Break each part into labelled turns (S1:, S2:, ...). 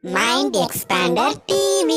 S1: Mind Expander TV.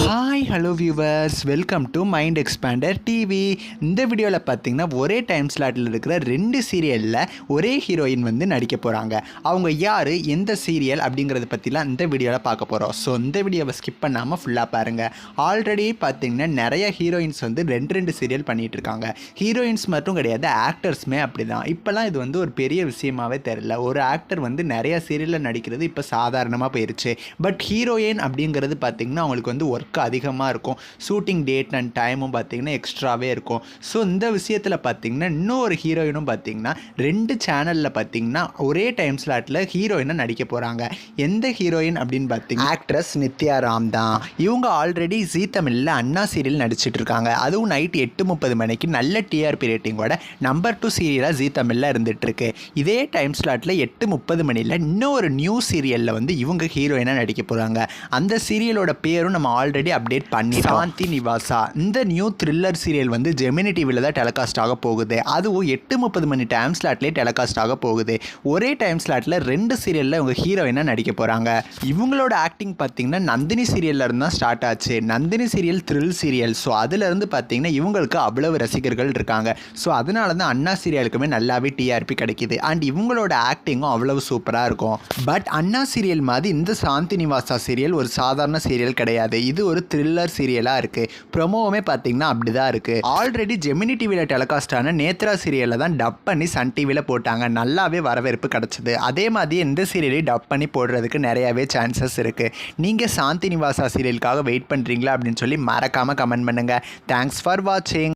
S2: Hi hello viewers, welcome to mind expander TV. இந்த வீடியோவில் பார்த்தீங்கன்னா ஒரே டைம் ஸ்லாட்டில் இருக்கிற 2 சீரியலில் ஒரே ஹீரோயின் வந்து நடிக்க போகிறாங்க. அவங்க யார், எந்த சீரியல் அப்படிங்கிறத பற்றிலாம் இந்த வீடியோவில் பார்க்க போகிறோம். ஸோ இந்த வீடியோவை ஸ்கிப் பண்ணாமல் ஃபுல்லாக பாருங்கள். ஆல்ரெடி பார்த்தீங்கன்னா நிறைய ஹீரோயின்ஸ் வந்து ரெண்டு சீரியல் பண்ணிகிட்டு இருக்காங்க. ஹீரோயின்ஸ் மட்டும் கிடையாது, ஆக்டர்ஸுமே அப்படி தான். இப்போலாம் இது வந்து ஒரு பெரிய விஷயமாகவே தெரியல. ஒரு ஆக்டர் வந்து நிறைய சீரியலில் நடிக்கிறது இப்போ சாதாரணமாக போயிடுச்சு. பட் ஹீரோயின் அப்படிங்கிறது பார்த்திங்கன்னா அவங்களுக்கு வந்து ஒர்க் அதிகமாக இருக்கும். ஷூட்டிங் டேட் அண்ட் டைமும் பார்த்திங்கன்னா எக்ஸ்ட்ராவே இருக்கும். ஸோ இந்த விஷயத்தில் பார்த்திங்கன்னா இன்னொரு ஹீரோயினும் பார்த்திங்கன்னா 2 சேனலில் பார்த்திங்கன்னா ஒரே டைம் ஸ்லாட்டில் ஹீரோயினை நடிக்க போகிறாங்க. எந்த ஹீரோயின் அப்படின்னு பார்த்திங்கன்னா ஆக்ட்ரஸ் நித்யா ராம் தான். இவங்க ஆல்ரெடி ஜீ தமிழில் அண்ணா சீரியல் நடிச்சிட்டு இருக்காங்க. அதுவும் நைட் 8:30 மணிக்கு நல்ல டிஆர்பி ரேட்டிங்கோட நம்பர் 2 சீரியலாக ஜீ தமிழில் இருந்துகிட்ருக்கு. இதே டைம் ஸ்லாட்டில் 8:30 மணியில் இன்னொரு நியூ சீரியலில் வந்து இவங்க ஹீரோயினாக நடிக்க போகிறாங்க. அந்த சீரியலோட பேரும் நம்ம ஆல்ரெடி அப்டேட் பண்ணி சாந்தி நிவாசா. இந்த நியூ த்ரில்லர் சீரியல் வந்து ஜெமினி டிவியில் தான் டெலிகாஸ்ட் ஆக போகுது. அதுவும் 8:30 மணி டைம் ஸ்லாட்லேயே டெலிகாஸ்ட் ஆக போகுது. ஒரே டைம் ஸ்லாட்டில் 2 சீரியலில் இவங்க ஹீரோயினாக நடிக்க போகிறாங்க. இவங்களோட ஆக்டிங் பார்த்தீங்கன்னா நந்தினி சீரியலில் இருந்து தான் ஸ்டார்ட் ஆச்சு. Nandini serial thrill serial. So அதுலேருந்து பார்த்தீங்கன்னா இவங்களுக்கு அவ்வளவு ரசிகர்கள் இருக்காங்க. ஸோ அதனால தான் அண்ணா சீரியலுக்குமே நல்லாவே டிஆர்பி கிடைக்கிது. அண்ட் இவங்களோட ஆக்டிங்கும் அவ்வளவு சூப்பராக இருக்கும். பட் அண்ணா சீரியல் மாதிரி இந்த சாந்தி நிவாசா சீரியல் ஒரு சாதாரண சீரியல் கிடையாது. இது ஒரு த்ரில்லர் சீரியலாக இருக்குது. ப்ரொமோவுமே பார்த்தீங்கன்னா அப்படி தான் இருக்குது. ஆல்ரெடி ஜெமினி டிவியில் டெலிகாஸ்டான நேத்ரா சீரியலை தான் டப் பண்ணி சன் டிவியில் போட்டாங்க. நல்லாவே வரவேற்பு கிடச்சிது. அதே மாதிரி இந்த சீரியலையும் டப் பண்ணி போடுறதுக்கு நிறையாவே சான்சஸ் இருக்குது. நீங்கள் சாந்தி நிவாசா சீரியலுக்காக வெயிட் பண்ணுறீங்களா அப்படின்னு சொல்லி மறக்காமல் கமெண்ட் பண்ணுங்கள். தேங்க்ஸ் ஃபார் வாட்சிங்.